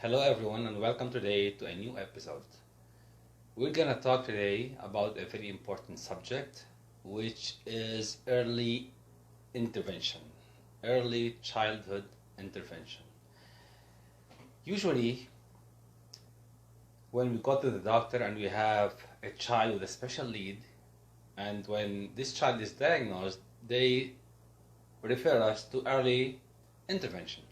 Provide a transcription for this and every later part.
Hello everyone and welcome today to a new episode. We're gonna talk today about a very important subject, which is early intervention, early childhood intervention. Usually when we go to the doctor and we have a child with a special need, and when this child is diagnosed, they refer us to early intervention.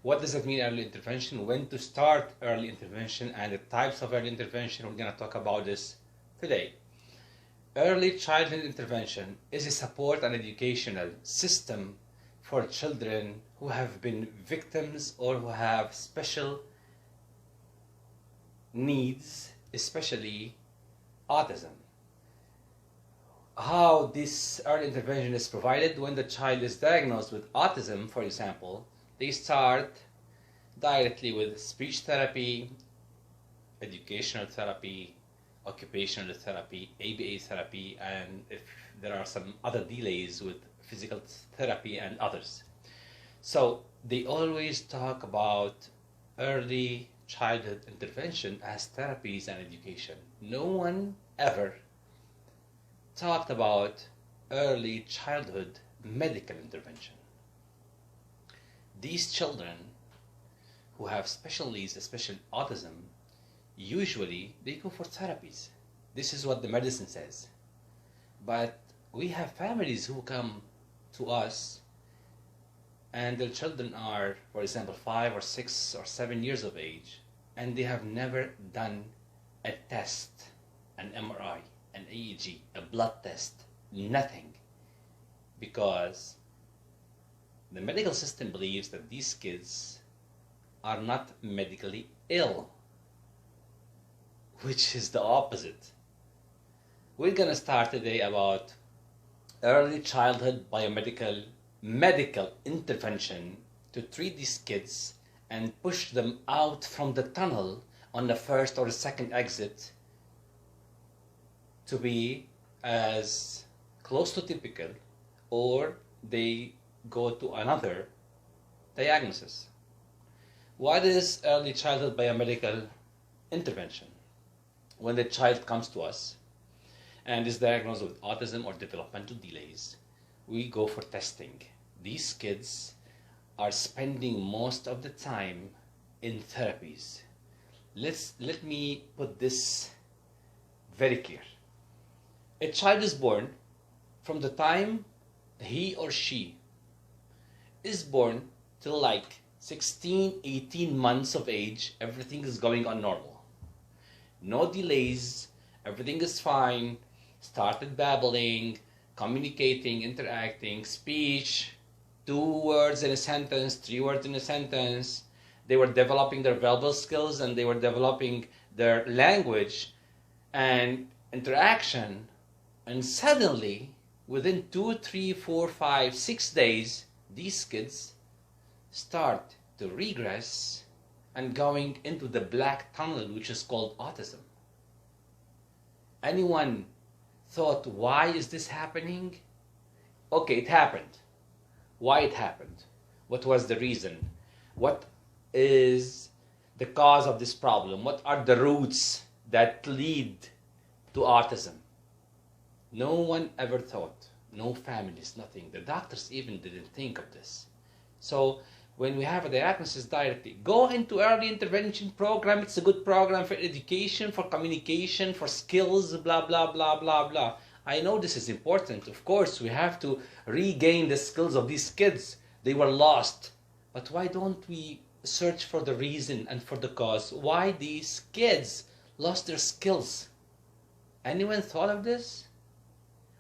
What does it mean, early intervention? When to start early intervention and the types of early intervention? We're going to talk about this today. Early childhood intervention is a support and educational system for children who have been victims or who have special needs, especially autism. How this early intervention is provided: when the child is diagnosed with autism, for example, they start directly with speech therapy, educational therapy, occupational therapy, ABA therapy, and if there are some other delays with physical therapy and others. So they always talk about early childhood intervention as therapies and education. No one ever talked about early childhood medical intervention. These children who have special needs, especially autism, usually they go for therapies. This is what the medicine says. But we have families who come to us and their children are, for example, 5 or 6 or 7 years of age, and they have never done a test, an MRI, an EEG, a blood test, nothing, because the medical system believes that these kids are not medically ill, which is the opposite. We're going to start today about early childhood biomedical medical intervention to treat these kids and push them out from the tunnel on the first or the second exit to be as close to typical, or they go to another diagnosis. What is early childhood biomedical intervention? When the child comes to us and is diagnosed with autism or developmental delays, we go for testing. These kids are spending most of the time in therapies. Let me put this very clear. A child is born. From the time he or she is born till like 16, 18 months of age, everything is going on normal. No delays, everything is fine. Started babbling, communicating, interacting, speech, 2 words in a sentence, 3 words in a sentence. They were developing their verbal skills and they were developing their language and interaction. And suddenly, within 2, 3, 4, 5, 6 days, these kids start to regress and going into the black tunnel, which is called autism. Anyone thought, why is this happening? Okay, it happened. Why it happened? What was the reason? What is the cause of this problem? What are the roots that lead to autism? No one ever thought. No families, nothing. The doctors even didn't think of this. So when we have a diagnosis directly, go into early intervention program. It's a good program for education, for communication, for skills, blah, blah, blah, blah, blah. I know this is important. Of course, we have to regain the skills of these kids. They were lost. But why don't we search for the reason and for the cause? Why these kids lost their skills? Anyone thought of this?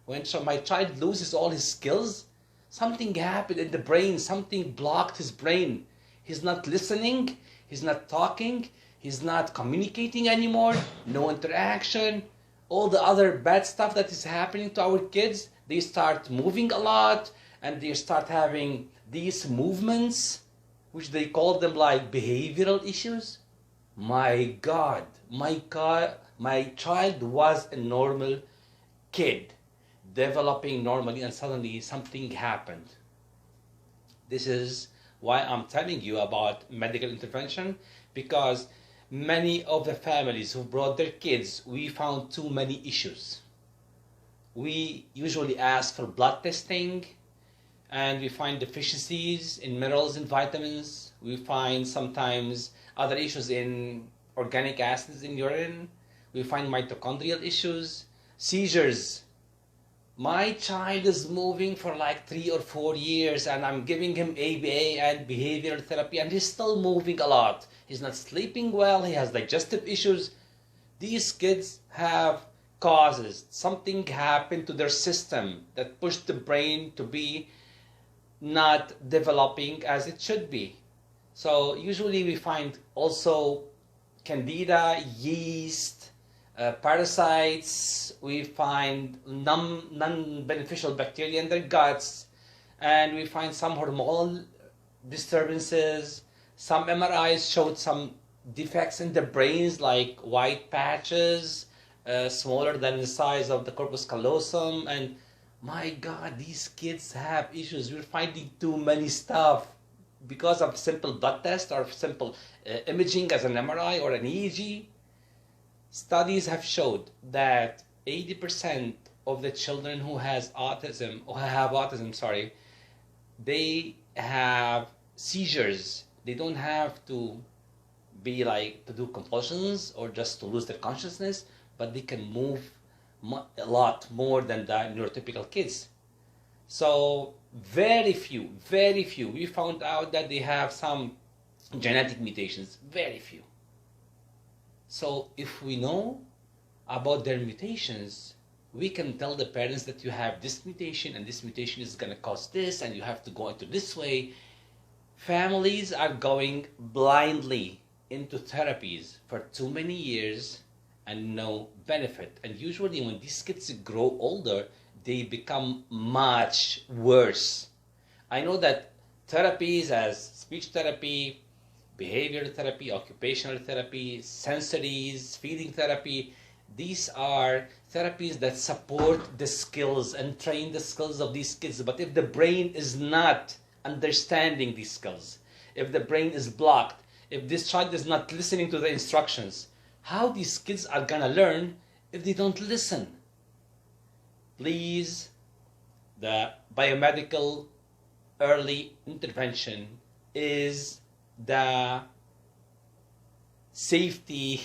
When my child loses all his skills, something happened in the brain, something blocked his brain. He's not listening, he's not talking, he's not communicating anymore, no interaction. All the other bad stuff that is happening to our kids, they start moving a lot and they start having these movements, which they call them like behavioral issues. My God, my child was a normal kid, developing normally, and suddenly something happened. This is Why I'm telling you about medical intervention? Because many of the families who brought their kids, we found too many issues. We usually ask for blood testing, and we find deficiencies in minerals and vitamins. We find sometimes other issues in organic acids in urine. We find mitochondrial issues, seizures. My child is moving for like 3 or 4 years, and I'm giving him ABA and behavioral therapy, and he's still moving a lot. He's not sleeping well, he has digestive issues. These kids have causes. Something happened to their system that pushed the brain to be not developing as it should be. So usually we find also candida, yeast, parasites. We find non-beneficial bacteria in their guts, and we find some hormonal disturbances. Some MRIs showed some defects in the brains, like white patches, smaller than the size of the corpus callosum. And my God, these kids have issues. We're finding too many stuff because of simple blood test or simple imaging as an MRI or an EEG. Studies have showed that 80% of the children who have autism, they have seizures. They don't have to be like to do compulsions or just to lose their consciousness, but they can move a lot more than the neurotypical kids. So very few, we found out that they have some genetic mutations, very few. So if we know about their mutations, we can tell the parents that you have this mutation and this mutation is going to cause this and you have to go into this way. Families are going blindly into therapies for too many years and no benefit. And usually when these kids grow older, they become much worse. I know that therapies as speech therapy, behavioral therapy, occupational therapy, sensories, feeding therapy, these are therapies that support the skills and train the skills of these kids. But if the brain is not understanding these skills, if the brain is blocked, if this child is not listening to the instructions, how these kids are gonna learn if they don't listen? Please, the biomedical early intervention is the safety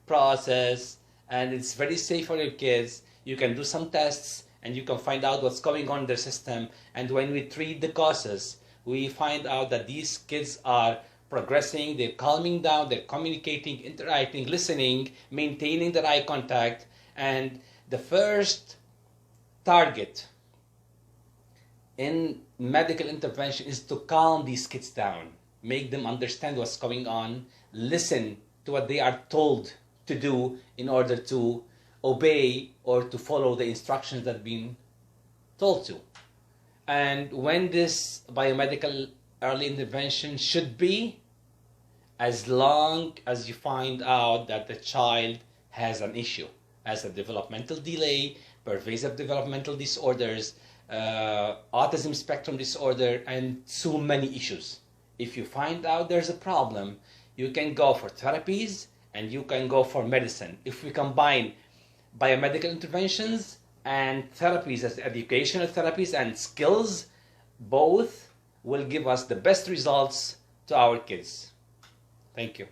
process, and it's very safe for your kids. You can do some tests and you can find out what's going on in their system, and when we treat the causes, we find out that these kids are progressing, they're calming down, they're communicating, interacting, listening, maintaining their eye contact. And the first target in medical intervention is to calm these kids down, make them understand what's going on, listen to what they are told to do in order to obey or to follow the instructions that have been told to. And when this biomedical early intervention should be, as long as you find out that the child has an issue, has a developmental delay, pervasive developmental disorders, autism spectrum disorder, and so many issues. If you find out there's a problem, you can go for therapies and you can go for medicine. If we combine biomedical interventions and therapies as educational therapies and skills, both will give us the best results to our kids. Thank you.